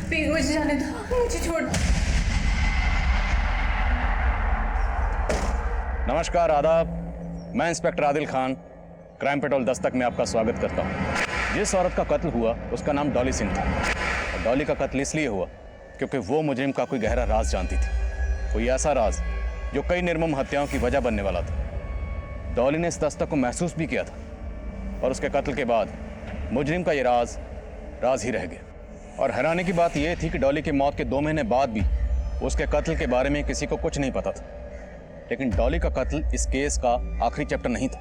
Please मुझे जाने दो, मुझे छोड़। नमस्कार, आदाब। मैं inspector Adil Khan, crime petrol Dastak में आपका स्वागत करता हूँ। जिस औरत का कत्ल हुआ उसका नाम डॉली सिंह था, और डॉली का कत्ल इसलिए हुआ क्योंकि वो मुजरिम का कोई गहरा राज जानती थी, कोई ऐसा राज जो कई निर्मम हत्याओं की वजह बनने वाला था। डॉली ने इस दस्तक को महसूस भी किया था, और उसके कत्ल के बाद मुजरिम का ये राज ही रह गया। और हैरानी की बात यह थी कि डॉली की मौत के 2 महीने बाद भी उसके कत्ल के बारे में किसी को कुछ नहीं पता था। लेकिन डॉली का कत्ल इस केस का आखिरी चैप्टर नहीं था।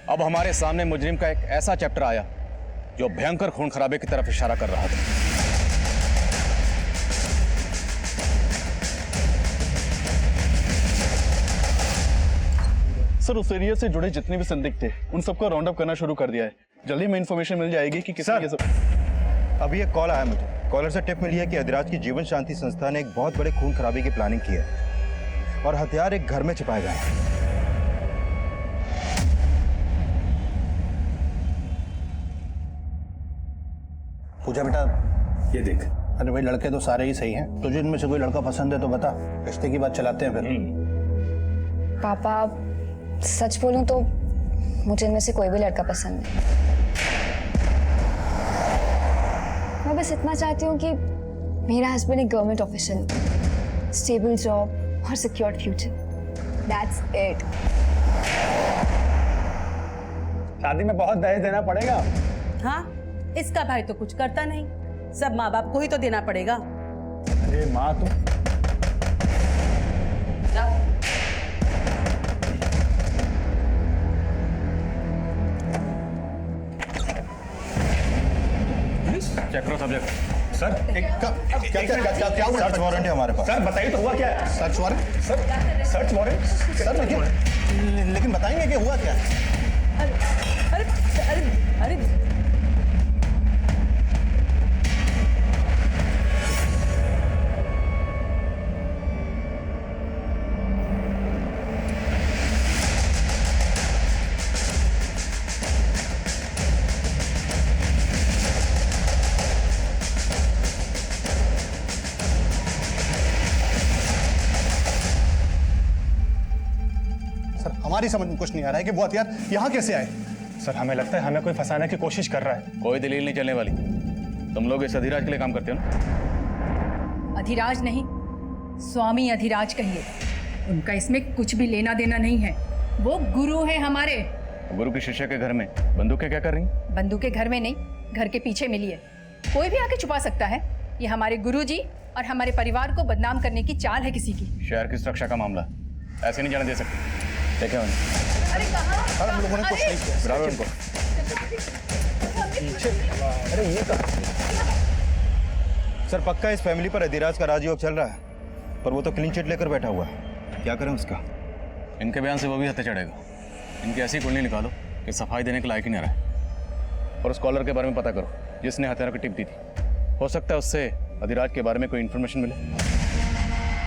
अब हमारे सामने मुजरिम का एक ऐसा चैप्टर आया जो भयंकर खून खराबे की तरफ इशारा कर रहा था। सर, उस एरिया से जुड़े जितने भी संदिग्ध थे उन सबको राउंड अप करना शुरू कर दिया है। जल्दी में इन्फॉर्मेशन मिल जाएगी कि किसी के सब। अभी एक कॉल आया मुझे। कॉलर से टिप मिली है कि अधिराज की जीवन शांति संस्था ने एक बहुत बड़े खून खराबे की प्लानिंग की है और हथियार एक घर में छिपाए गए हैं। पूजा बेटा, ये देख। अरे भाई, लड़के तो सारे ही सही हैं। तुझे इनमें से कोई लड़का पसंद है तो बता, रिश्ते की बात चलाते हैं फिर। पापा, सच बोलूं तो मुझे इनमें से कोई भी लड़का पसंद नहीं। मैं बस इतना चाहती हूँ कि मेरा हस्बैंड एक गवर्नमेंट ऑफिसर, स्टेबल जॉब और सिक्योर्ड फ्यूचर। That's it. शादी में बहुत दहेज देना पड़ेगा। हाँ, इसका भाई तो कुछ करता नहीं, सब माँ बाप को ही तो देना पड़ेगा। अरे माँ, तुम चेक करो सब्जेक्ट। सर, क्या हुआ? सर्च वारंट है हमारे पास। सर बताइए तो हुआ क्या है? Search warrant? Sir, search warrant? Sir लेकिन बताएंगे कि हुआ क्या है? अरे अरे अरे हमारी समझ में कुछ नहीं आ रहा है कि वो हथियार यहाँ कैसे आए। सर, हमें लगता है हमें कोई फंसाने की कोशिश कर रहा है। कोई दलील नहीं चलने वाली। तुम लोग इस अधिराज के लिए काम करते हो ना? अधिराज नहीं, स्वामी अधिराज कहिए। उनका इसमें कुछ भी लेना देना नहीं है। वो गुरु है हमारे। गुरु की शिष्य के घर में बंदूकें क्या कर रही हैं? बंदूकें घर में नहीं, घर के पीछे मिली है। कोई भी आके छुपा सकता है। ये हमारे गुरुजी और हमारे परिवार को बदनाम करने की चाल है किसी की। शहर की सुरक्षा का मामला, ऐसे नहीं जाने दे सकते। देखे अरे कहाँ? हम लोगों ने कुछ नहीं किया। बराबर उनको। अरे ये सर, पक्का इस फैमिली पर अधिराज का राजयोग चल रहा है, पर वो तो क्लीन चिट लेकर बैठा हुआ है। क्या करें उसका? इनके बयान से वो भी हत्या चढ़ेगा। इनकी ऐसी कुंडली निकालो कि सफाई देने के लायक ही नहीं रहा। और उस कॉलर के बारे में पता करो जिसने हथियारों की टिप दी थी। हो सकता है उससे अधिराज के बारे में कोई इन्फॉर्मेशन मिले।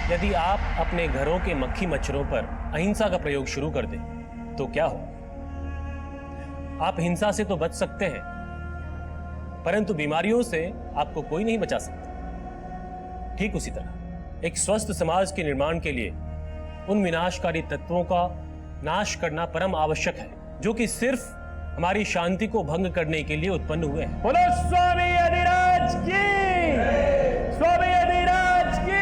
यदि आप अपने घरों के मक्खी मच्छरों पर अहिंसा का प्रयोग शुरू कर दें तो क्या हो? आप हिंसा से तो बच सकते हैं, परंतु बीमारियों से आपको कोई नहीं बचा सकता। ठीक उसी तरह एक स्वस्थ समाज के निर्माण के लिए उन विनाशकारी तत्वों का नाश करना परम आवश्यक है जो कि सिर्फ हमारी शांति को भंग करने के लिए उत्पन्न हुए हैं। बोलो स्वामी अधिराज की! स्वामी अधिराज की!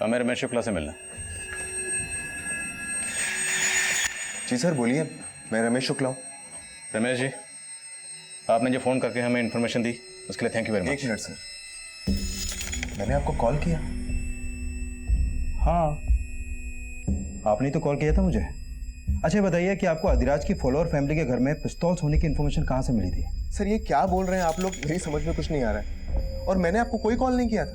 हमें रमेश शुक्ला से मिलना। जी सर, बोलिए। मैं रमेश शुक्ला हूँ। रमेश जी, आपने जो फ़ोन करके हमें इन्फॉर्मेशन दी उसके लिए थैंक यू वेरी मच। एक मिनट सर, मैंने आपको कॉल किया? हाँ, आपने तो कॉल किया था मुझे। अच्छा बताइए कि आपको अधिराज की फॉलोअर फैमिली के घर में पिस्तौल्स होने की इन्फॉर्मेशन कहाँ से मिली थी? सर ये क्या बोल रहे हैं आप लोग, मेरी समझ में कुछ नहीं आ रहा है। और मैंने आपको कोई कॉल नहीं किया था।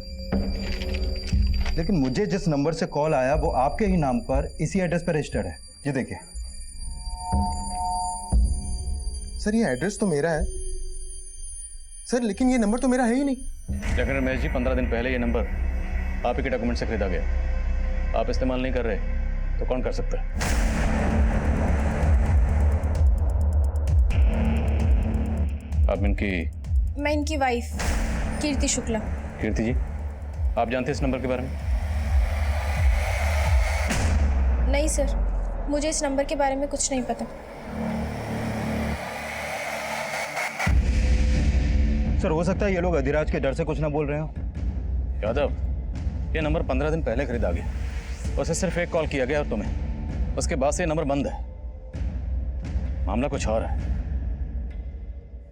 लेकिन मुझे जिस नंबर से कॉल आया वो आपके ही नाम पर इसी एड्रेस पर रजिस्टर्ड है। ये देखिए। सर ये एड्रेस तो मेरा है सर, लेकिन ये नंबर तो मेरा है ही नहीं। लेकिन रमेश जी 15 दिन पहले ये नंबर आप ही के डॉक्यूमेंट से खरीदा गया। आप इस्तेमाल नहीं कर रहे तो कौन कर सकता है? आप इनकी? मैं इनकी वाइफ कीर्ति शुक्ला। कीर्ति जी, आप जानते हैं इस नंबर के बारे में? नहीं सर, मुझे इस नंबर के बारे में कुछ नहीं पता। सर हो सकता है ये लोग अधिराज के डर से कुछ ना बोल रहे हो। यादव, ये नंबर 15 दिन पहले खरीदा गया। उसे सिर्फ एक कॉल किया गया और तुम्हें, उसके बाद से ये नंबर बंद है। मामला कुछ और है।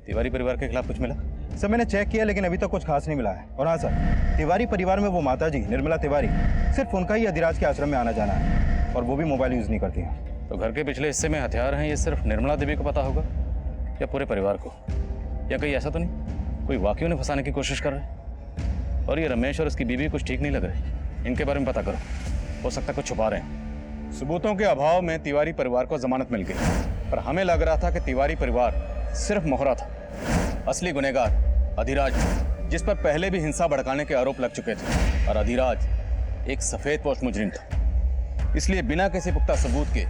तिवारी परिवार के खिलाफ कुछ मिला? सर मैंने चेक किया लेकिन अभी तक कुछ खास नहीं मिला है। और हाँ सर, तिवारी परिवार में वो माता जी निर्मला तिवारी, सिर्फ उनका ही अधिराज के आश्रम में आना जाना है और वो भी मोबाइल यूज नहीं करती हैं। तो घर के पिछले हिस्से में हथियार हैं, ये सिर्फ निर्मला देवी को पता होगा या पूरे परिवार को? या कहीं ऐसा तो नहीं कोई वाकई उन्हें फंसाने की कोशिश कर रहे हैं? और ये रमेश और उसकी बीवी कुछ ठीक नहीं लग रहे। इनके बारे में पता करो, हो सकता है कुछ छुपा रहे हैं। सबूतों के अभाव में तिवारी परिवार को जमानत मिल गई, पर हमें लग रहा था कि तिवारी परिवार सिर्फ मोहरा था। असली गुनहगार अधिराज, जिस पर पहले भी हिंसा भड़काने के आरोप लग चुके थे। और अधिराज एक सफेद पोश मुजरिम था, इसलिए बिना किसी पुख्ता सबूत के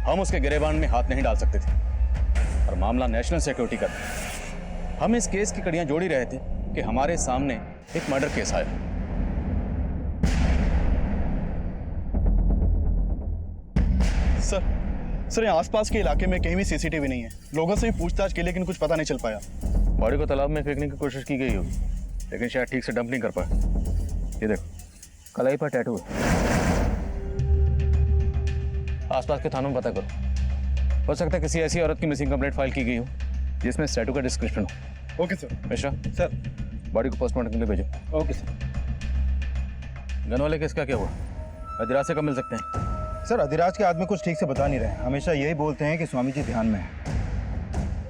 हम उसके गिरेबान में हाथ नहीं डाल सकते थे। और मामला नेशनल सिक्योरिटी का था। हम इस केस की कड़ियां जोड़ ही रहे थे कि हमारे सामने एक मर्डर केस आया। सर यहाँ आसपास के इलाके में कहीं भी सीसीटीवी नहीं है। लोगों से भी पूछताछ की लेकिन कुछ पता नहीं चल पाया। बॉडी को तालाब में फेंकने की कोशिश की गई होगी, लेकिन शायद ठीक से डंप नहीं कर पाए। ये देखो, कलाई पर टैटू है। आसपास के थानों में पता करो, हो सकता है किसी ऐसी औरत की मिसिंग कंप्लेंट फाइल की गई हो जिसमें इस टैटू का डिस्क्रिप्शन हो। Okay sir. Mishra sir body को पोस्टमार्टम के लिए भेजो। Okay sir. गन वाले केस का क्या हुआ? अधिराज से कब मिल सकते हैं? सर अधिराज के आदमी कुछ ठीक से बता नहीं रहे। हमेशा यही बोलते हैं कि स्वामी जी ध्यान में है।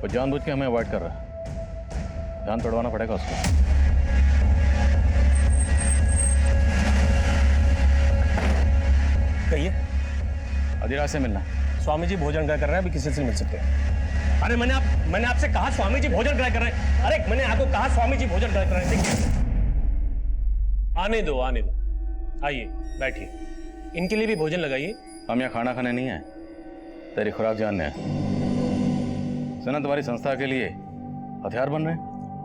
वो जानबूझ के हमें अवॉइड कर रहा है। ध्यान तोड़वाना पड़ेगा उसको। कहिए। अधिराज से मिलना। स्वामी जी भोजन ग्रह कर रहे हैं, अभी किसी से मिल सकते हैं। अरे मैंने आपसे कहा स्वामी जी भोजन ग्रह कर रहे हैं। अरे मैंने आपको कहा स्वामी जी भोजन ग्रह कर रहे हैं। देखिए, आने दो। आइए बैठिए, इनके लिए भी भोजन लगाइए। हम यहाँ खाना खाने नहीं आए, तेरी खुराक जानने आए। सुना तुम्हारी संस्था के लिए हथियार बन रहे हैं?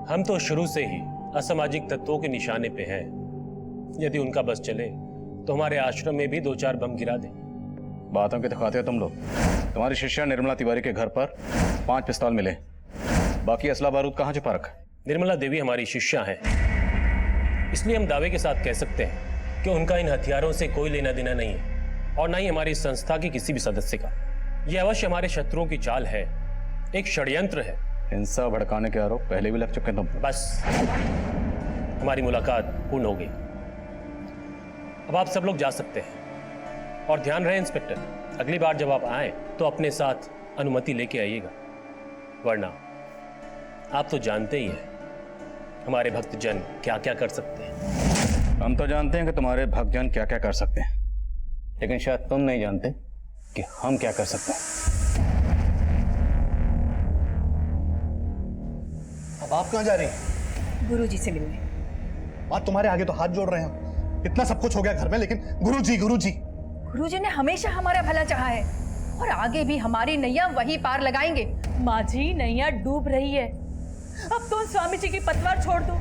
हम तो शुरू से ही असामाजिक तत्वों के निशाने पे हैं। यदि उनका बस चले तो हमारे आश्रम में भी 2-4 बम गिरा दें। बातों के दिखाते हो तुम लोग। तुम्हारी शिष्या निर्मला तिवारी के घर पर 5 पिस्तौल मिले, बाकी असला बारूद कहाँ छुपा रखा? निर्मला देवी हमारी शिष्या हैं, इसलिए हम दावे के साथ कह सकते हैं कि उनका इन हथियारों से कोई लेना देना नहीं है, और ना ही हमारी संस्था की किसी भी सदस्य का। यह अवश्य हमारे शत्रुओं की चाल है, एक षड्यंत्र है। हिंसा भड़काने के आरोप पहले भी लग चुके हैं तुम। बस हमारी मुलाकात पूर्ण हो गई, अब आप सब लोग जा सकते हैं। और ध्यान रहे इंस्पेक्टर, अगली बार जब आप आए तो अपने साथ अनुमति लेके आइएगा, वरना आप तो जानते ही हैं हमारे भक्तजन क्या क्या कर सकते हैं। हम तो जानते हैं कि तुम्हारे भक्तजन क्या क्या कर सकते हैं, लेकिन शायद तुम नहीं जानते कि हम क्या कर सकते हैं। अब आप कहाँ जा रही हैं? गुरुजी से मिलने। बात तुम्हारे आगे तो हाथ जोड़ रहे हैं। इतना सब कुछ हो गया घर में, लेकिन गुरुजी गुरुजी ने हमेशा हमारा भला चाहा है, और आगे भी हमारी नैया वही पार लगाएंगे। माँ जी नैया डूब रही है, अब तो स्वामी जी की पतवार छोड़ दो।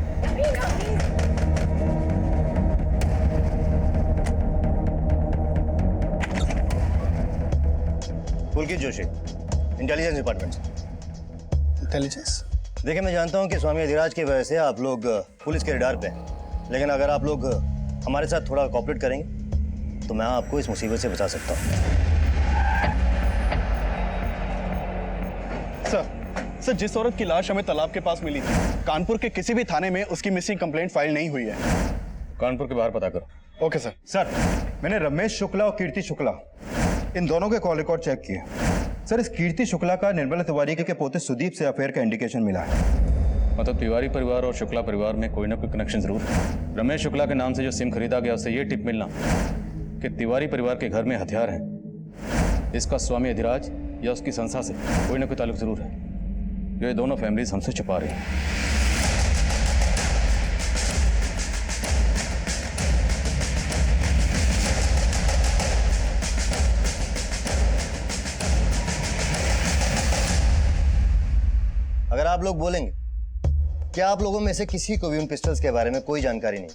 पुलकित जोशी, इंटेलिजेंस डिपार्टमेंट से। इंटेलिजेंस? देखिए, मैं जानता हूं कि स्वामी अधिराज की वजह से आप लोग पुलिस के रडार पे हैं, लेकिन अगर आप लोग हमारे साथ थोड़ा कोऑपरेट करेंगे तो मैं आपको इस मुसीबत से बचा सकता हूं। सर, जिस औरत की लाश हमें तालाब के पास मिली थी, कानपुर के किसी भी थाने में उसकी मिसिंग कंप्लेंट फाइल नहीं हुई है। कानपुर के बाहर पता करो। Okay sir. सर मैंने रमेश शुक्ला और कीर्ति शुक्ला इन दोनों के कॉल रिकॉर्ड चेक किए। सर, इस कीर्ति शुक्ला का निर्मला तिवारी के पोते सुदीप से अफेयर का इंडिकेशन मिला है। मतलब तिवारी परिवार और शुक्ला परिवार में कोई ना कोई कनेक्शन जरूर है। रमेश शुक्ला के नाम से जो सिम खरीदा गया उससे ये टिप मिलना कि तिवारी परिवार के घर में हथियार हैं। इसका स्वामी अधिराज या उसकी संस्था से कोई ना कोई ताल्लुक जरूर है, जो ये दोनों फैमिलीज हमसे छुपा रही हैं। अगर आप लोग बोलेंगे, क्या आप लोगों में से किसी को भी उन पिस्टल्स के बारे में कोई जानकारी नहीं?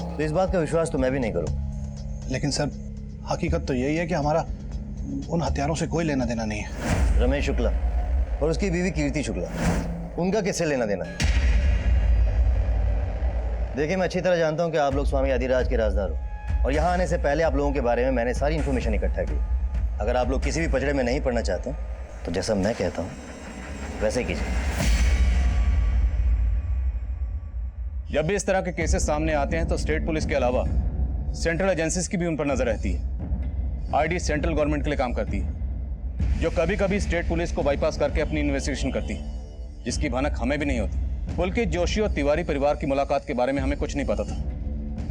तो इस बात का विश्वास तो मैं भी नहीं करूं। लेकिन सर, हकीकत तो यही है कि हमारा उन हथियारों से कोई लेना देना नहीं है। रमेश शुक्ला और उसकी बीवी कीर्ति शुक्ला, उनका किससे लेना देना? देखिए, मैं अच्छी तरह जानता हूं कि आप लोग स्वामी अधिराज के राजदार हो और यहां आने से पहले आप लोगों के बारे में मैंने सारी इंफॉर्मेशन इकट्ठा की। अगर आप लोग किसी भी पचड़े में नहीं पड़ना चाहते तो जैसा मैं कहता हूं वैसे कीजिए। जब भी इस तरह के केसेस सामने आते हैं तो स्टेट पुलिस के अलावा सेंट्रल एजेंसीज की भी उन पर नजर रहती है। आईडी सेंट्रल गवर्नमेंट के लिए काम करती है, जो कभी कभी स्टेट पुलिस को बाईपास करके अपनी इन्वेस्टिगेशन करती है, जिसकी भनक हमें भी नहीं होती। पुलकित जोशी और तिवारी परिवार की मुलाकात के बारे में हमें कुछ नहीं पता था।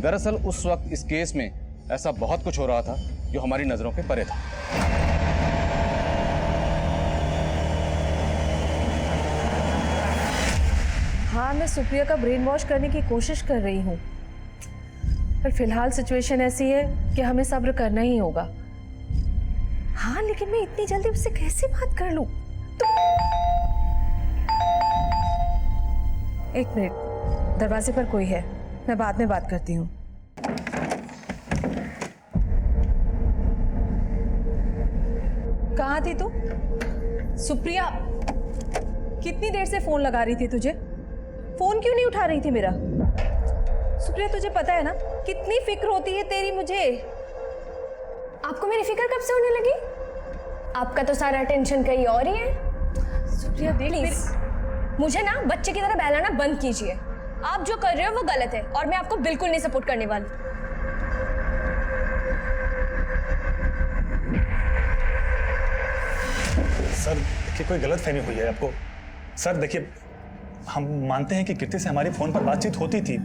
दरअसल उस वक्त इस केस में ऐसा बहुत कुछ हो रहा था जो हमारी नजरों के परे था। हाँ, मैं सुप्रिया का ब्रेन वॉश करने की कोशिश कर रही हूँ, पर फिलहाल सिचुएशन ऐसी है कि हमें सब्र करना ही होगा। हाँ, लेकिन मैं इतनी जल्दी उससे कैसे बात कर लूं? एक मिनट, दरवाजे पर कोई है, मैं बाद में बात करती हूँ। कहाँ थी तू? सुप्रिया, कितनी देर से फोन लगा रही थी तुझे? फोन क्यों नहीं उठा रही थी मेरा? सुप्रिया, तुझे पता है ना कितनी फिक्र होती है तेरी मुझे। आपको मेरी फिक्र कब से होने लगी? आपका तो सारा टेंशन कहीं और ही है। सुप्रिया देख, प्लीज मुझे ना बच्चे की तरह बहलाना बंद कीजिए। आप जो कर रहे हो वो गलत है और मैं आपको बिल्कुल नहीं सपोर्ट करने वाली। सर देखिए, कोई गलतफहमी हुई है आपको। सर देखिए, हम मानते हैं कि कीर्ति से हमारी फोन पर बातचीत होती थी,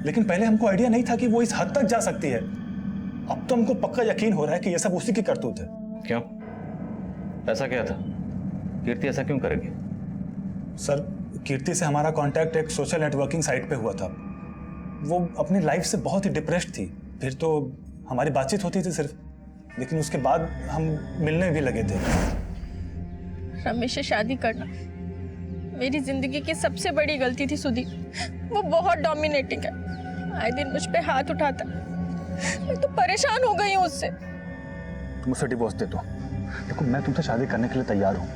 लेकिन पहले हमको आइडिया नहीं था कि वो इस हद तक जा सकती है। अब तो हमको पक्का यकीन हो रहा है कि ये सब उसी की करतूत है। क्यों? ऐसा क्या था? कीर्ति ऐसा क्यों करेगी? सर, कीर्ति से हमारा कांटेक्ट एक सोशल नेटवर्किंग साइट पे हुआ था। वो अपनी लाइफ से बहुत ही डिप्रेस्ड थी। फिर तो हमारी बातचीत होती थी सिर्फ, लेकिन उसके बाद हम मिलने भी लगे थे। रमेश से शादी करना मेरी जिंदगी की सबसे बड़ी गलती थी सुदीप। वो बहुत डोमिनेटिंग है, आए दिन मुझ पे हाथ उठाता। मैं तो परेशान हो गई हूँ उससे। तुम मुझसे डिवोर्स दे दो। देखो, मैं तुमसे शादी करने के लिए तैयार हूँ,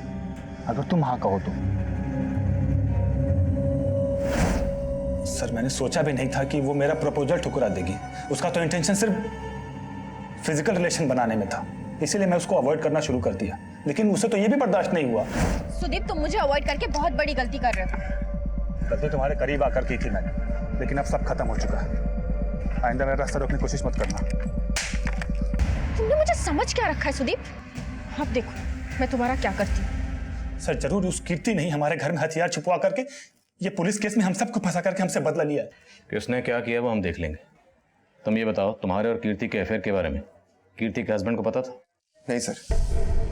अगर तुम हाँ कहो तो। सर, मैंने सोचा भी नहीं था कि वो मेरा प्रपोजल ठुकरा देगी। उसका तो इंटेंशन सिर्फ फिजिकल रिलेशन बनाने में था, इसीलिए मैं उसको अवॉइड करना शुरू कर दिया। लेकिन उसे तो ये भी बर्दाश्त नहीं हुआ। सुदीप, तुम मुझे अवॉइड करके बहुत बड़ी गलती कर रहे हो। गलती तुम्हारे करीब आकर की थी मैंने, लेकिन अब सब खत्म हो चुका है। आइंदा मेरा रास्ता रोकने की कोशिश मत करना। तुमने मुझे समझ क्या रखा है सुदीप? अब देखो मैं तुम्हारा क्या करती हूँ। सर, जरूर उस कीर्ति नहीं हमारे घर में हथियार छुपवा करके ये पुलिस केस में हम सबको फंसा करके हमसे बदला लिया है। किसने क्या किया वो हम देख लेंगे। तुम ये बताओ, तुम्हारे और कीर्ति के अफेयर के बारे में कीर्ति के हस्बैंड को पता था? नहीं सर,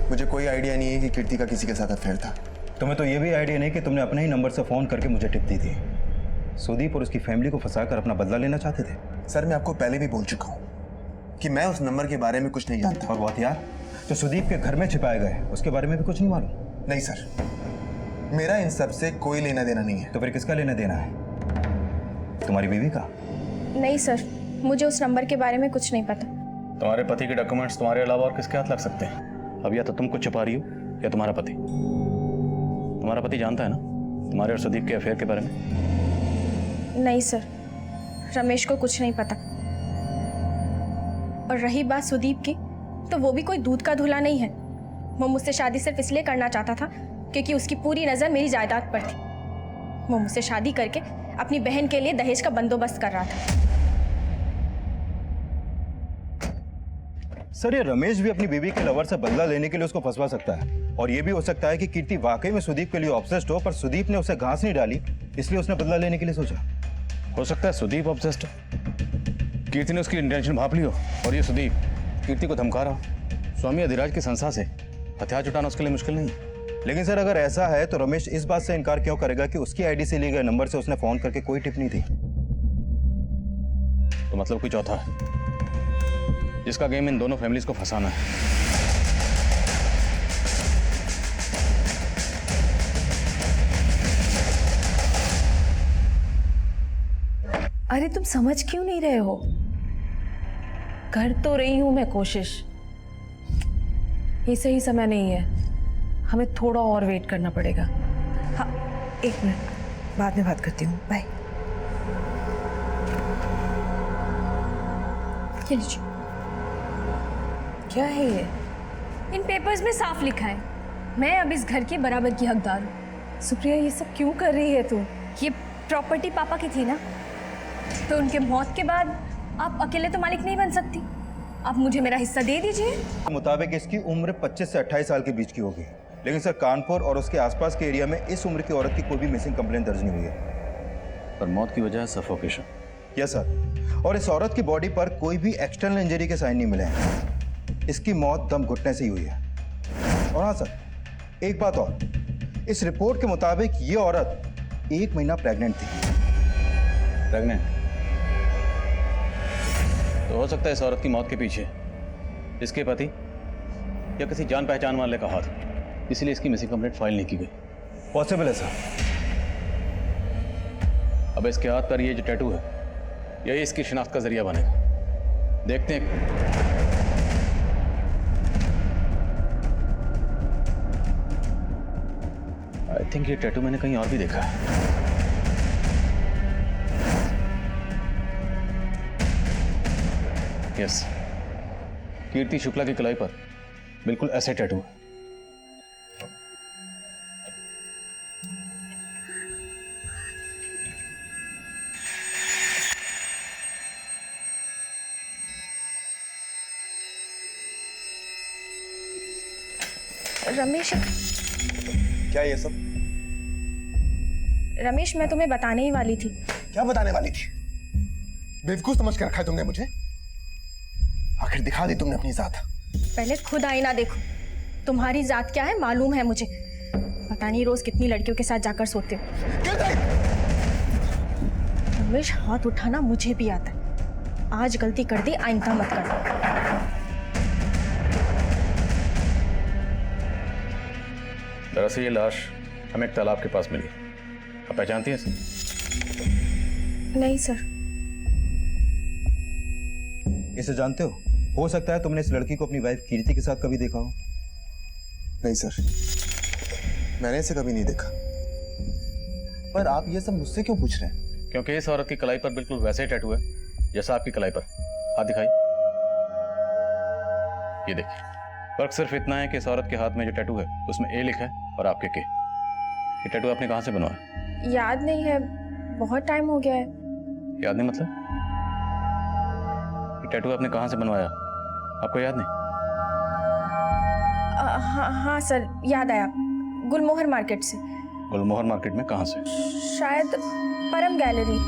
मुझे कोई आइडिया नहीं है कि कीर्ति का किसी के साथ अफेयर था। तुम्हें तो ये भी आइडिया नहीं कि तुमने अपने ही नंबर से फोन करके मुझे टिप दी थी। सुदीप और उसकी फैमिली को फंसाकर अपना बदला लेना चाहते थे। सर, मैं आपको पहले भी बोल चुका हूँ कि मैं उस नंबर के बारे में कुछ नहीं जानता। और वो हथियार जो सुदीप के घर में छिपाए गए, उसके बारे में भी कुछ नहीं मालूम? नहीं सर, मेरा इन सब से कोई लेना देना नहीं है। तो फिर किसका लेना देना है? तुम्हारी बीवी का? नहीं सर, मुझे उस नंबर के बारे में कुछ नहीं पता। तुम्हारे पति के डॉक्यूमेंट्स तुम्हारे अलावा और किसके हाथ लग सकते हैं? अब या तो तुम कुछ छुपा रही हो या तुम्हारा पति। तुम्हारा पति जानता है ना तुम्हारे और सुदीप के अफेयर के बारे में? नहीं सर, रमेश को कुछ नहीं पता। और रही बात सुदीप की, तो वो भी कोई दूध का धुला नहीं है। वो मुझसे शादी सिर्फ इसलिए करना चाहता था क्योंकि उसकी पूरी नज़र मेरी जायदाद पर थी। वो मुझसे शादी करके अपनी बहन के लिए दहेज का बंदोबस्त कर रहा था। सर ये रमेश भी अपनी बीवी के लवर से बदला लेने के लिए उसको फंसवा सकता है, और ये भी हो सकता है कि कीर्ति वाकई में सुदीप के लिए ऑब्सेस्ड हो, पर सुदीप ने उसे घास नहीं डाली इसलिए उसने बदला लेने के लिए सोचा। हो सकता है सुदीप ऑब्सेस्ड हो, कीर्ति ने उसकी इंटेंशन भाप ली हो और ये सुदीप कीर्ति को धमका रहा हो। स्वामी अधिराज की संस्था से हथियार जुटाना उसके लिए मुश्किल नहीं है। लेकिन सर अगर ऐसा है तो रमेश इस बात से इनकार क्यों करेगा कि उसकी आईडी से लिए गए नंबर से उसने फोन करके कोई टिप नहीं दी? तो मतलब कोई चौथा है जिसका गेम इन दोनों फैमिलीज को फंसाना है। अरे तुम समझ क्यों नहीं रहे हो? कर तो रही हूं मैं कोशिश। ये सही समय नहीं है, हमें थोड़ा और वेट करना पड़ेगा। हाँ 1 मिनट, बाद में बात करती हूँ, बाय। ये लीजिए। क्या है ये? इन पेपर्स में साफ लिखा है मैं अब इस घर के बराबर की हकदार हूँ। सुप्रिया ये सब क्यों कर रही है तू? ये प्रॉपर्टी पापा की थी ना, तो उनके मौत के बाद आप अकेले तो मालिक नहीं बन सकती। आप मुझे मेरा हिस्सा दे दीजिए। मुताबिक इसकी उम्र 25 से 28 साल के बीच की होगी, लेकिन सर कानपुर और उसके आसपास के एरिया में इस उम्र की औरत की कोई भी मिसिंग कंप्लेंट दर्ज नहीं हुई है। पर मौत की वजह है सफोकेशन। यस सर, और इस औरत की बॉडी पर कोई भी एक्सटर्नल इंजरी के साइन नहीं मिले हैं। इसकी मौत दम घुटने से ही हुई है। और हाँ सर, एक बात और, इस रिपोर्ट के मुताबिक ये औरत 1 महीना प्रेग्नेंट थी। प्रेग्नेंट? तो हो सकता है इस औरत की मौत के पीछे इसके पति या किसी जान पहचान वाले का हाथ, इसलिए इसकी मिसिंग कंप्लेंट फाइल नहीं की गई। पॉसिबल है सर। अब इसके हाथ पर ये जो टैटू है यही इसकी शिनाख्त का जरिया बनेगा। देखते हैं। आई थिंक ये टैटू मैंने कहीं और भी देखा है। यस, कीर्ति शुक्ला की कलाई पर बिल्कुल ऐसे टैटू है। रमेश, क्या ये सब? रमेश मैं तुम्हें बताने ही वाली थी। क्या बताने वाली थी? बेवकूफ समझ के रखा है तुमने मुझे? आखिर दिखा दी तुमने अपनी जात। पहले खुद आईना देखो, तुम्हारी जात क्या है मालूम है मुझे। पता नहीं रोज कितनी लड़कियों के साथ जाकर सोते हो। रमेश हाथ उठाना मुझे भी आता है, आज गलती कर दी आइंदा मत करना। दरअसल ये लाश हमें एक तालाब के पास मिली। आप पहचानती हैं इसे? नहीं सर। इसे जानते हो? हो सकता है तुमने इस लड़की को अपनी वाइफ कीर्ति के साथ कभी देखा हो। नहीं सर, मैंने इसे कभी नहीं देखा। पर आप ये सब मुझसे क्यों पूछ रहे हैं? क्योंकि इस औरत की कलाई पर बिल्कुल वैसे ही टैटू है जैसा आपकी कलाई पर। हाथ दिखाई। ये देखिए, फर्क सिर्फ इतना है कि इस औरत के हाथ में जो टैटू है उसमें ए लिखा है और आपके के। ये टैटू आपने कहाँ से बनवाया? याद नहीं है, बहुत टाइम हो गया है। याद नहीं मतलब? ये टैटू आपने कहाँ से बनवाया, आपको याद नहीं? हाँ सर, याद आया, गुलमोहर मार्केट से। गुलमोहर मार्केट में कहाँ से? शायद परम गैलरी।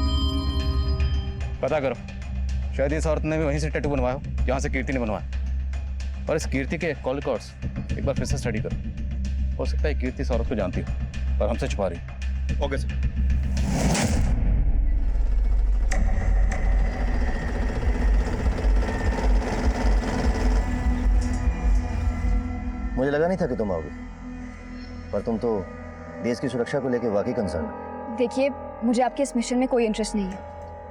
पता करो, शायद इस औरत ने भी वहीं से टैटू बनवाया हो जहाँ से कीर्ति ने बनवाया। और इस कीर्ति के कॉल रिकॉर्ड्स एक बार फिर से स्टडी करो। हो सकता है कीर्ति इस औरत को जानती हो पर हमसे छुपा रही। Okay sir. मुझे लगा नहीं था कि तुम आओगे, पर तुम तो देश की सुरक्षा को लेकर वाकई कंसर्न हो। देखिए, मुझे आपके इस मिशन में कोई इंटरेस्ट नहीं है।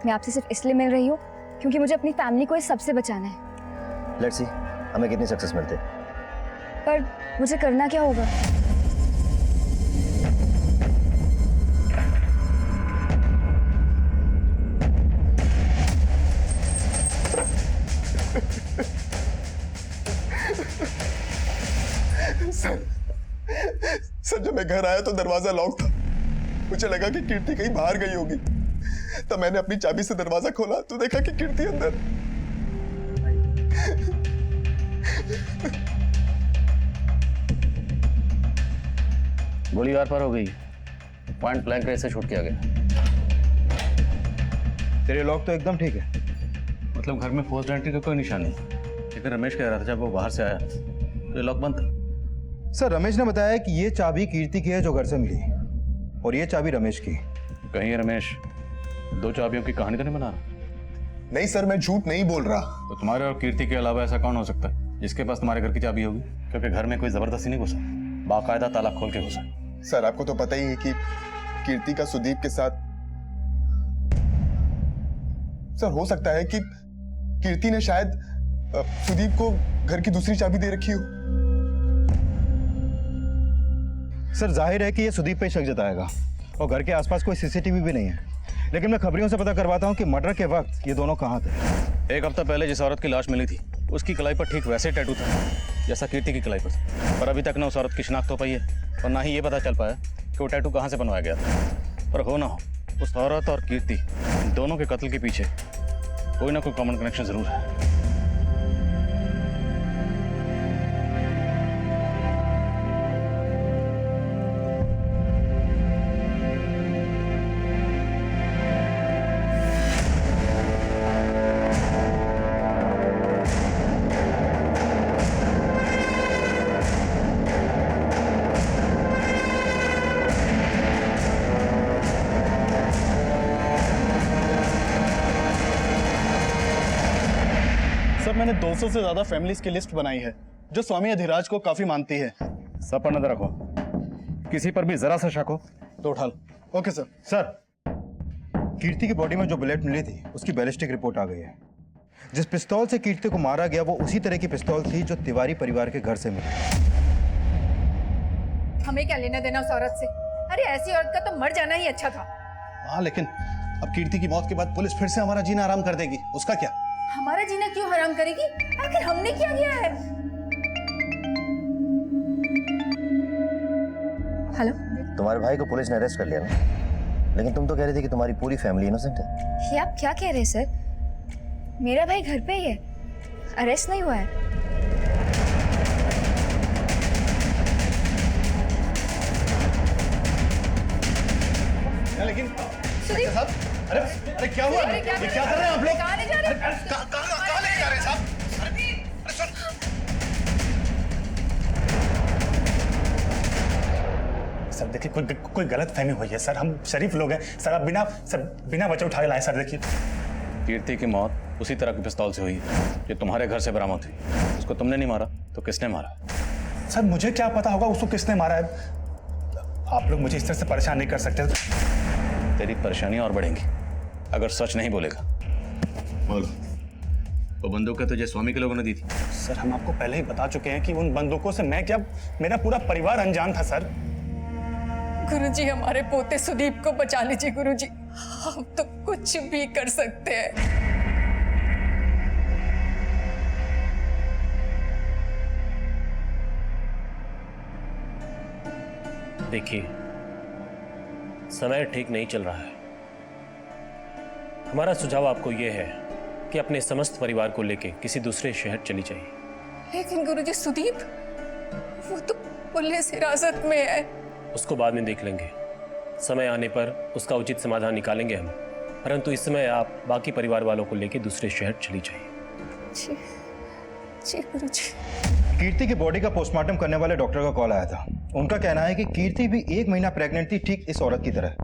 मैं आपसे सिर्फ इसलिए मिल रही हूँ क्योंकि मुझे अपनी फैमिली को इस सबसे बचाना है। लेट्स सी हमें कितनी सक्सेस मिलते हैं। पर मुझे करना क्या होगा? सर जब मैं घर आया तो दरवाजा लॉक था। मुझे लगा कि कीर्ति कहीं बाहर गई होगी, तब मैंने अपनी चाबी से दरवाजा खोला तो देखा कि कीर्ति अंदर। गोली आर पार हो गई, पॉइंट ब्लैंक रेंज से शूट किया गया। तेरे लॉक तो एकदम ठीक है। मतलब घर में फोर्स एंट्री का कोई निशान नहीं, लेकिन रमेश कह रहा था जब वो बाहर से आया तो ये लॉक बंद था। सर रमेश ने बताया कि ये चाबी कीर्ति की है जो घर से मिली, और ये चाबी रमेश की। कहीं रमेश दो चाबियों की कहानी तो नहीं बना रहा? नहीं सर, मैं झूठ नहीं बोल रहा। तो तुम्हारे और कीर्ति के अलावा ऐसा कौन हो सकता है जिसके पास तुम्हारे घर की चाबी होगी? क्योंकि घर में कोई जबरदस्ती नहीं घुसा, बाकायदा ताला खोल के घुसा। सर आपको तो पता ही है कि कीर्ति का सुदीप के साथ। सर हो सकता है कि कीर्ति ने शायद सुदीप को घर की दूसरी चाबी दे रखी हो। सर जाहिर है कि ये सुदीप पे शक जताएगा, और घर के आसपास कोई सीसीटीवी भी नहीं है। लेकिन मैं खबरियों से पता करवाता हूँ कि मर्डर के वक्त ये दोनों कहाँ थे। 1 हफ्ता पहले जिस औरत की लाश मिली थी उसकी कलाई पर ठीक वैसे टैटू था जैसा कीर्ति की कलाई पर था। पर अभी तक ना उस औरत की शिनाख्त हो पाई है और ना ही ये पता चल पाया कि वो टैटू कहाँ से बनवाया गया था। पर हो ना हो, उस औरत और कीर्ति इन दोनों के कत्ल के पीछे कोई ना कोई कॉमन कनेक्शन जरूर है। सर मैंने 200 से ज्यादा फैमिलीज की लिस्ट बनाई है जो स्वामी अधिराज को काफी मानती है। सब पर नजर रखो, किसी पर भी जरा सा शक हो तो उठा लो। Okay sir. सर कीर्ति की बॉडी में जो बुलेट मिली थी उसकी बैलिस्टिक रिपोर्ट आ गई है। जिस पिस्तौल से कीर्ति को मारा गया वो उसी तरह की पिस्तौल थी जो तिवारी परिवार के घर से मिली। हमें क्या लेना देना उस औरत से? अरे ऐसी औरत का तो मर जाना ही अच्छा था। हाँ लेकिन अब कीर्ति की मौत के बाद पुलिस फिर से हमारा जीना आराम कर देगी, उसका क्या? हमारा जीना क्यों हराम करेगी? आखिर हमने क्या किया है? हेलो, तुम्हारे भाई को पुलिस ने अरेस्ट कर लिया ना, लेकिन तुम तो कह रही थी कि तुम्हारी पूरी फैमिली इनोसेंट है। ये आप क्या कह रहे हैं सर? मेरा भाई घर पे ही है, अरेस्ट नहीं हुआ है। लेकिन साहब, अरे अरे क्या हुआ? ये क्या कर रहे हैं आप लोग? कहाँ ले जा रहे हैं? कहाँ ले जा रहे हैं साहब? अरे सुन, सर देखिए कोई गलत फहमी हुई है सर, हम शरीफ लोग हैं सर। आप बिना वजह उठा के लाए सर। देखिए कीर्ति की मौत उसी तरह की पिस्तौल से हुई है जो तुम्हारे घर से बरामद हुई। उसको तुमने नहीं मारा तो किसने मारा? सर मुझे क्या पता होगा उसको किसने मारा है। आप लोग मुझे इस तरह से परेशान नहीं कर सकते। तेरी परेशानियां और बढ़ेंगी अगर सच नहीं बोलेगा। बोलो, वो बंदूकें तुझे स्वामी के लोगों ने दी थी? सर हम आपको पहले ही बता चुके हैं कि उन बंदूकों से मैं क्या, मेरा पूरा परिवार अनजान था सर। गुरुजी हमारे पोते सुदीप को बचा लीजिए गुरुजी, हम तो कुछ भी कर सकते हैं। देखिए समय ठीक नहीं चल रहा है। हमारा सुझाव आपको यह है कि अपने समस्त परिवार को लेकर किसी दूसरे शहर चली जाइए। लेकिन गुरुजी सुदीप, वो तो पुलिस हिरासत में है। उसको बाद में देख लेंगे, समय आने पर उसका उचित समाधान निकालेंगे हम। परंतु इस समय आप बाकी परिवार वालों को लेकर दूसरे शहर चली जाइए। जी गुरुजी। कीर्ति की बॉडी का पोस्टमार्टम करने वाले डॉक्टर का कॉल आया था। उनका कहना है कि कीर्ति भी 1 महीना प्रेग्नेंट थी, ठीक इस औरत की तरह।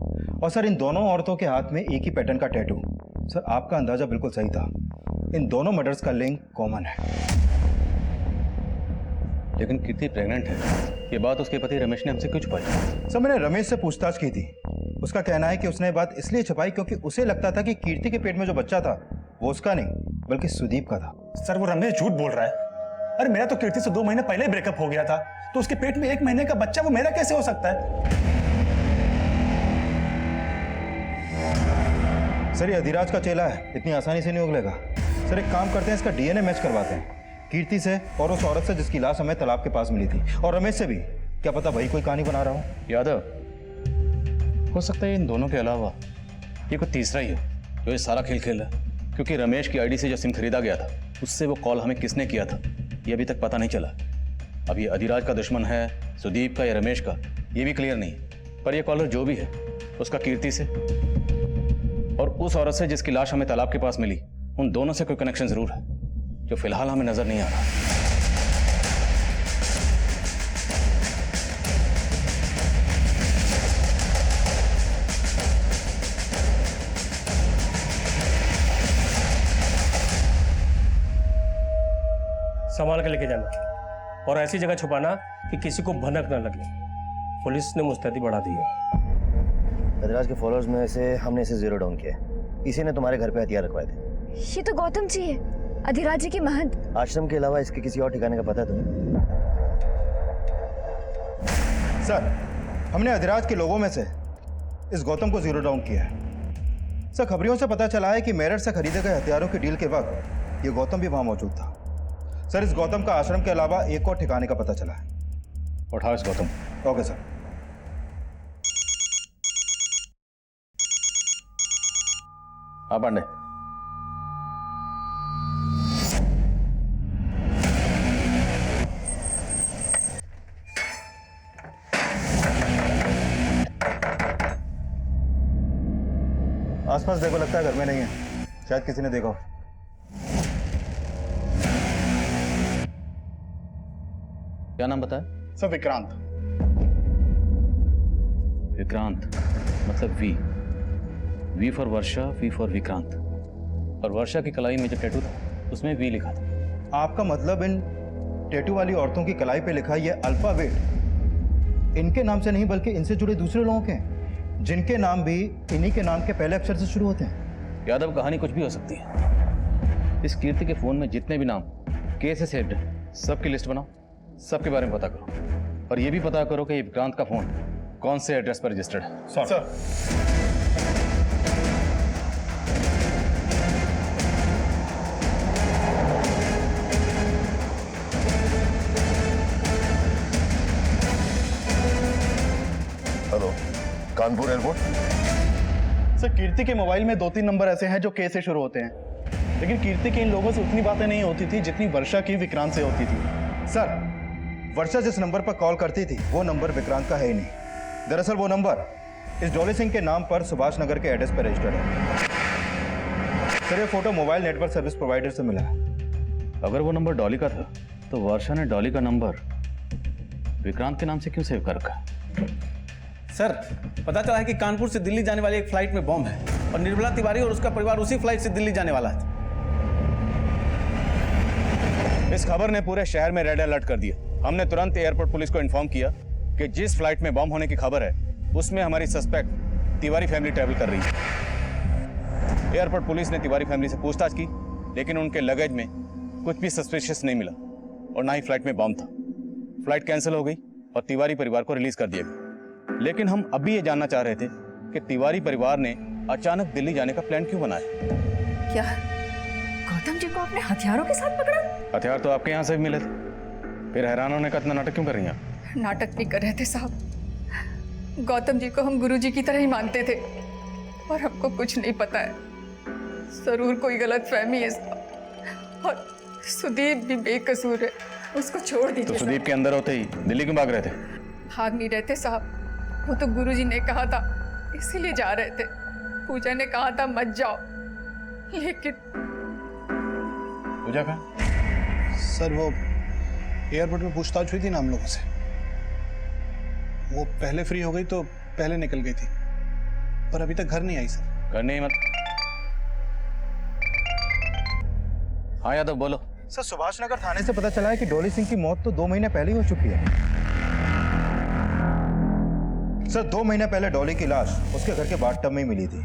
और सर इन दोनों औरतों के हाथ में एक ही पैटर्न का टैटू। सर आपका अंदाजा बिल्कुल सही था, इन दोनों मर्डर्स का लिंक कॉमन है। लेकिन कीर्ति प्रेग्नेंट है, ये बात उसके पति रमेश ने हमसे क्यों छुपाई? सर मैंने रमेश से पूछताछ की थी। उसका कहना है कि उसने बात इसलिए छुपाई क्योंकि उसे लगता था कि कीर्ति के पेट में जो बच्चा था वो उसका नहीं बल्कि सुदीप का था। सर वो रमेश झूठ बोल रहा है। अरे मेरा तो कीर्ति से 2 महीने पहले ही ब्रेकअप हो गया था, तो उसके पेट में 1 महीने का बच्चा वो मेरा कैसे हो सकता है? सर ये अधिराज का चेला है, इतनी आसानी से नहीं उगलेगा। सर एक काम करते हैं, इसका डीएनए मैच करवाते हैं कीर्ति से और उस औरत से जिसकी लाश हमें तालाब के पास मिली थी, और रमेश से भी। क्या पता वही कोई कहानी बना रहा हूँ। यादव, हो सकता है इन दोनों के अलावा ये कोई तीसरा ही हो जो ये सारा खेल खेल रहा है। क्योंकि रमेश की आईडी से जो सिम खरीदा गया था उससे वो कॉल हमें किसने किया था ये अभी तक पता नहीं चला। अब ये अधिराज का दुश्मन है, सुदीप का या रमेश का, ये भी क्लियर नहीं है। पर ये कॉलर जो भी है उसका कीर्ति से और उस औरत से जिसकी लाश हमें तालाब के पास मिली, उन दोनों से कोई कनेक्शन जरूर है जो फिलहाल हमें नजर नहीं आ रहा। संभाल के लेके जाना और ऐसी जगह छुपाना कि किसी को भनक ना लगे। पुलिस ने मुस्तैदी बढ़ा दी है। अधिराज के फॉलोअर्स में से हमने इसे जीरो डाउन किया है। इसी ने तुम्हारे घर पे हथियार रखवाए थे। ये तो गौतम जी है, अधिराज जी की महंत। आश्रम के अलावा इसके किसी और ठिकाने का पता है तुम्हें? सर, हमने अधिराज के लोगों में से इस गौतम को जीरो डाउन किया है। सर, खबरियों से पता चला है कि मेरठ से खरीदे गए हथियारों की डील के वक्त ये गौतम भी वहां मौजूद था। सर, इस गौतम का आश्रम के अलावा एक और ठिकाने का पता चला है। उठाओ इस गौतम। Okay sir. हाँ पांडे। आसपास देखो, लगता है घर में नहीं है, शायद किसी ने देखा हो। क्या नाम बताया? सर विक्रांत। विक्रांत मतलब V for Varsha, V for Vikrant. और वर्षा की कलाई में जो टैटू था उसमें वी लिखा था। आपका मतलब इन टैटू वाली औरतों की कलाई पे लिखा ये अल्फाबेट इनके नाम से नहीं बल्कि इनसे जुड़े दूसरे लोगों के हैं, जिनके नाम भी इन्हीं के नाम के पहले अक्षर से शुरू होते हैं। यादव, कहानी कुछ भी हो सकती है। इस कीर्ति के फोन में जितने भी नाम के से सेव्ड हैं, सबकी लिस्ट बनाओ, सबके बारे में पता करो और ये भी पता करो कि ये विक्रांत का फोन कौन से एड्रेस पर रजिस्टर्ड है। Sir hello, Kanpur airport. Sir, Kirti के मोबाइल में 2-3 नंबर ऐसे हैं जो के से शुरू होते हैं, लेकिन कीर्ति की इन लोगों से उतनी बातें नहीं होती थी जितनी वर्षा की विक्रांत से होती थी। सर, वर्षा जिस नंबर पर कॉल करती थी वो नंबर विक्रांत का है ही नहीं। दरअसल वो नंबर इस डॉली सिंह के नाम पर सुभाष नगर के एड्रेस पर रजिस्टर्ड है। सर, ये photo mobile network service provider से मिला है। अगर वो नंबर डॉली का था तो वर्षा ने डॉली का नंबर विक्रांत के नाम से क्यों सेव कर रखा? सर, पता चला है कि कानपुर से दिल्ली जाने वाली एक फ्लाइट में बॉम्ब है और निर्मला तिवारी और उसका परिवार उसी फ्लाइट से दिल्ली जाने वाला है। इस खबर ने पूरे शहर में रेड अलर्ट कर दिया। हमने तुरंत एयरपोर्ट पुलिस को इन्फॉर्म किया कि जिस फ्लाइट में बॉम्ब होने की खबर है उसमें हमारी सस्पेक्ट तिवारी फैमिली ट्रैवल कर रही है। एयरपोर्ट पुलिस ने तिवारी फैमिली से पूछताछ की, लेकिन उनके लगेज में कुछ भी सस्पिशियस नहीं मिला और ना ही फ्लाइट में बॉम्ब था। फ्लाइट कैंसिल हो गई और तिवारी परिवार को रिलीज कर दिया गया। लेकिन हम अभी ये जानना चाह रहे थे कि तिवारी परिवार ने अचानक दिल्ली जाने का प्लान क्यों बनाया। क्या गौतम जी को आपने हथियारों के साथ पकड़ा? हथियार तो आपके यहाँ से भी मिले थे, फिर हैरान होने का इतना नाटक क्यों कर रही हैं? नाटक नहीं कर रहे थे साहब। गौतम जी को हम गुरुजी की तरह ही मानते थे और हमको कुछ नहीं पता है। जरूर कोई गलत फहमी है साहब। और सुदीप भी बेकसूर है, उसको छोड़ दीजिए। तो सुदीप के अंदर होते ही दिल्ली क्यों भाग रहे थे? भाग नहीं रहे थे साहब, वो तो गुरुजी ने कहा था इसीलिए जा रहे थे। पूजा ने कहा था मत जाओ, लेकिन पूजा का सर, वो एयरपोर्ट में पूछताछ हुई थी ना हम लोगों से, वो पहले फ्री हो गई तो पहले निकल गई थी, पर अभी तक घर नहीं आई सर। घर नहीं? मत। हाँ यादव, बोलो। सर, सुभाष नगर थाने से पता चला है कि डॉली सिंह की मौत तो 2 महीने पहले ही हो चुकी है। सर, 2 महीने पहले डॉली की लाश उसके घर के बाथटब में ही मिली थी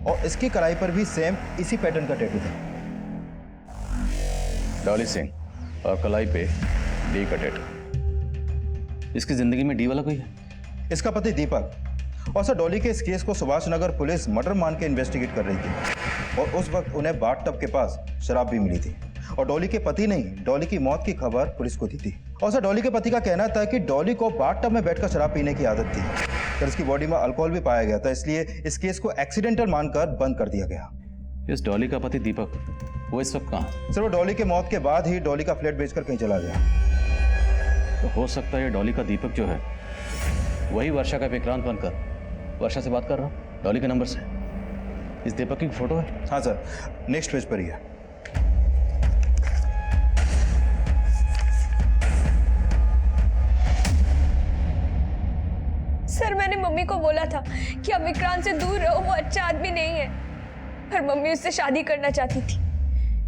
और इसकी कलाई पर भी सेम इसी पैटर्न का टैटू था। डॉली सिंह और कलाई पे डी का टैटू। इसकी जिंदगी में डी वाला कोई है? इसका पति दीपक। और सर, डॉली के इस केस को सुभाष नगर पुलिस मर्डर मान के इन्वेस्टिगेट कर रही थी और उस वक्त उन्हें बाथटब के पास शराब भी मिली थी और डॉली के पति ने डॉली की मौत की खबर पुलिस को दी थी। और सर, डॉली के पति का कहना था कि डॉली को बाथटब में बैठकर शराब पीने की आदत थी। सर, इसकी बॉडी में अल्कोहल भी पाया गया था, इसलिए इस केस को एक्सीडेंटल मानकर बंद कर दिया गया। इस डॉली का पति दीपक वो इस वक्त कहाँ? सर वो डॉली के मौत के बाद ही डॉली का फ्लैट बेचकर कहीं चला गया। तो हो सकता है ये डॉली का दीपक जो है वही वर्षा का विक्रांत बनकर वर्षा से बात कर रहा हूँ डॉली के नंबर से। इस दीपक की फोटो है? हाँ सर, नेक्स्ट पेज पर ही है। सर मैंने मम्मी को बोला था कि अब विक्रांत से दूर रहो, वो अच्छा आदमी नहीं है। पर मम्मी उससे शादी करना चाहती थी,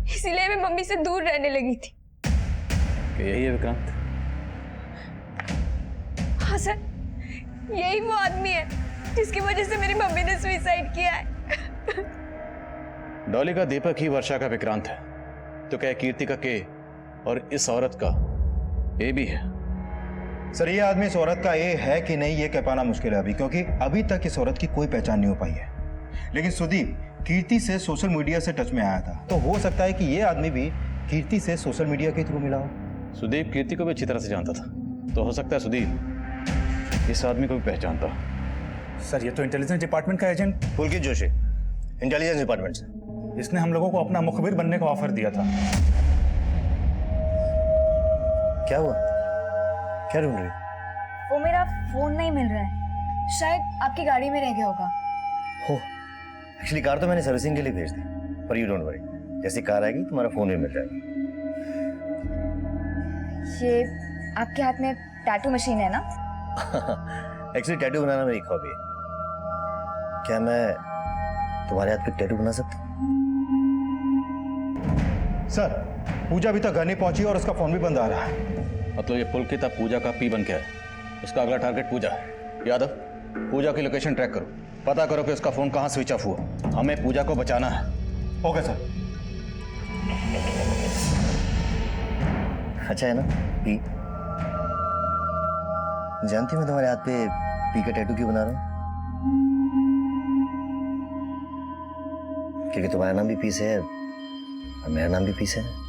इसीलिए मैं मम्मी से दूर रहने लगी थी। कि यही है विक्रांत? हाँ सर, यही वो आदमी है जिसकी वजह से मेरी मम्मी ने सुसाइड किया है। डॉली का दीपक ही वर्षा का विक्रांत है, तो क्या कीर्ति का के और इस औरत का ए भी है? सर ये आदमी इस औरत का ए है कि नहीं ये कह पाना मुश्किल है अभी, क्योंकि अभी तक इस औरत की कोई पहचान नहीं हो पाई है। लेकिन सुदीप कीर्ति से सोशल मीडिया से टच में आया था, तो हो सकता है कि ये आदमी भी कीर्ति से सोशल मीडिया के थ्रू मिला हो। सुदीप कीर्ति को भी अच्छी तरह से जानता था, तो हो सकता है सुदीप इस आदमी को भी पहचानता। सर ये तो इंटेलिजेंस डिपार्टमेंट का एजेंट पुलकित जोशी, इंटेलिजेंस डिपार्टमेंट से। इसने हम लोगों को अपना मुखबिर बनने का ऑफर दिया था। क्या हुआ? क्या ढूंढ रही? वो मेरा फोन नहीं मिल रहा है, शायद आपकी गाड़ी में रह गया होगा। हो, एक्चुअली कार तो मैंने सर्विसिंग के लिए भेज दी, पर यू डोंट वरी, जैसी कार आएगी तुम्हारा फोन भी मिल जाएगा। ये आपके हाथ में टैटू मशीन है ना? एक्चुअली टैटू बनाना मेरी हॉबी है। क्या मैं तुम्हारे हाथ पे टैटू बना सकता हूँ? सर पूजा अभी तक घर नहीं पहुंची और उसका फोन भी बंद आ रहा है। मतलब ये पुलकित अब पूजा का पी बन के है, उसका अगला टारगेट पूजा है। यादव पूजा की लोकेशन ट्रैक करो, पता करो कि उसका फोन कहाँ स्विच ऑफ हुआ। हमें पूजा को बचाना है। Okay sir. अच्छा है ना पी? जानती मैं तुम्हारे हाथ पे पी का टैटू क्यों बना रहा हूँ? क्योंकि तुम्हारा नाम भी पी से है और मेरा नाम भी पी से है।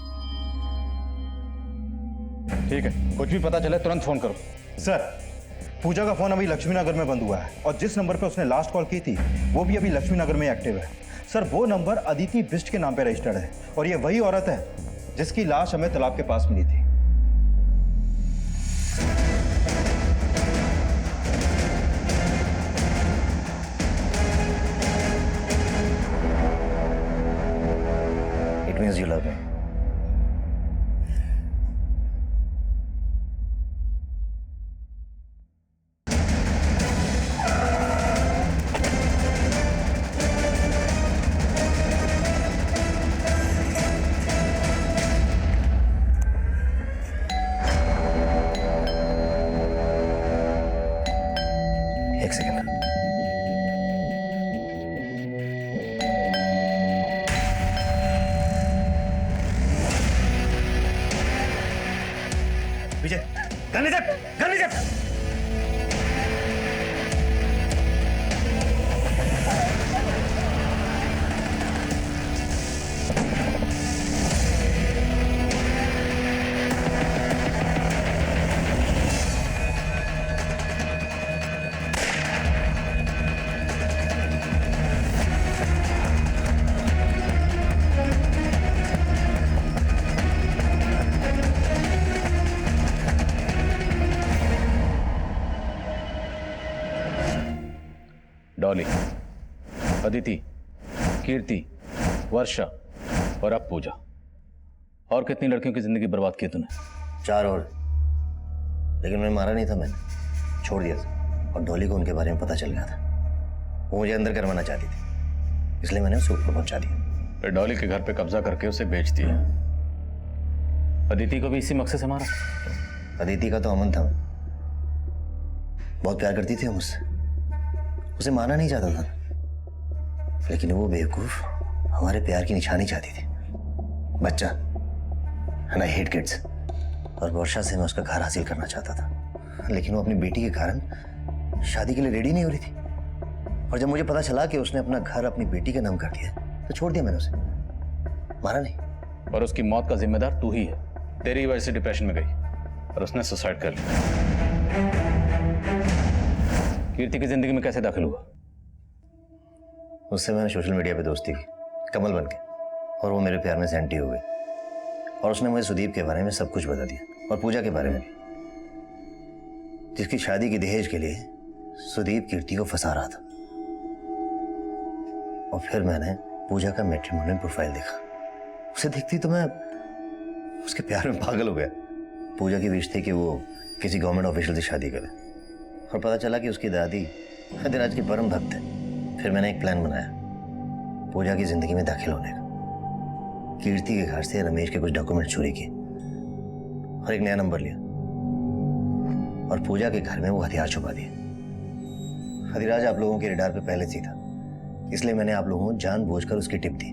ठीक है, कुछ भी पता चले तुरंत फोन करो। सर पूजा का फोन अभी लक्ष्मी नगर में बंद हुआ है और जिस नंबर पे उसने लास्ट कॉल की थी वो भी अभी लक्ष्मी नगर में एक्टिव है। सर वो नंबर अदिति बिष्ट के नाम पे रजिस्टर्ड है और ये वही औरत है जिसकी लाश हमें तालाब के पास मिली थी। It means you love me. एक सेकंड। विजय गन लीजिए। डॉली, अदिति, कीर्ति, वर्षा और अब पूजा। और कितनी लड़कियों की जिंदगी बर्बाद की तूने? 4 और, लेकिन मैं मारा नहीं था, मैंने छोड़ दिया था। और डॉली को उनके बारे में पता चल गया था, वो मुझे अंदर करवाना चाहती थी, इसलिए मैंने उसे ऊपर पहुंचा दिया। फिर डॉली के घर पे कब्जा करके उसे बेच दिया। अदिति को भी इसी मकसद से मारा? अदिति का तो अमन था, बहुत प्यार करती थी मुझसे, उसे मारना नहीं चाहता था, लेकिन वो बेवकूफ हमारे प्यार की निशानी चाहती थी। बच्चा, एंड आई हेट किड्स। और वर्षा से मैं उसका घर हासिल करना चाहता था, लेकिन वो अपनी बेटी के कारण शादी के लिए रेडी नहीं हो रही थी। और जब मुझे पता चला कि उसने अपना घर अपनी बेटी के नाम कर दिया, तो छोड़ दिया मैंने उसे, मारा नहीं। और उसकी मौत का जिम्मेदार तू ही है। तेरी वजह से डिप्रेशन में गई और उसने सुसाइड कर लिया। कीर्ति की जिंदगी में कैसे दाखिल हुआ? उससे मैंने सोशल मीडिया पे दोस्ती की, कमल बन के। और वो मेरे प्यार में सेंटी हो गई और उसने मुझे सुदीप के बारे में सब कुछ बता दिया और पूजा के बारे में भी, जिसकी शादी की दहेज के लिए सुदीप कीर्ति को फंसा रहा था। और फिर मैंने पूजा का मैट्रिमोनियल प्रोफाइल देखा। उसे देखती तो मैं उसके प्यार में पागल हो गया। पूजा की विश थी कि वो किसी गवर्नमेंट ऑफिशियल से शादी करे और पता चला कि उसकी दादी अधिराज की परम भक्त है। फिर मैंने एक प्लान बनाया पूजा की जिंदगी में दाखिल होने का। कीर्ति के घर से रमेश के कुछ डॉक्यूमेंट चोरी किए और एक नया नंबर लिया और पूजा के घर में वो हथियार छुपा दिए। अधिराज आप लोगों के रडार पे पहले से ही था, इसलिए मैंने आप लोगों को जानबूझकर उसकी टिप दी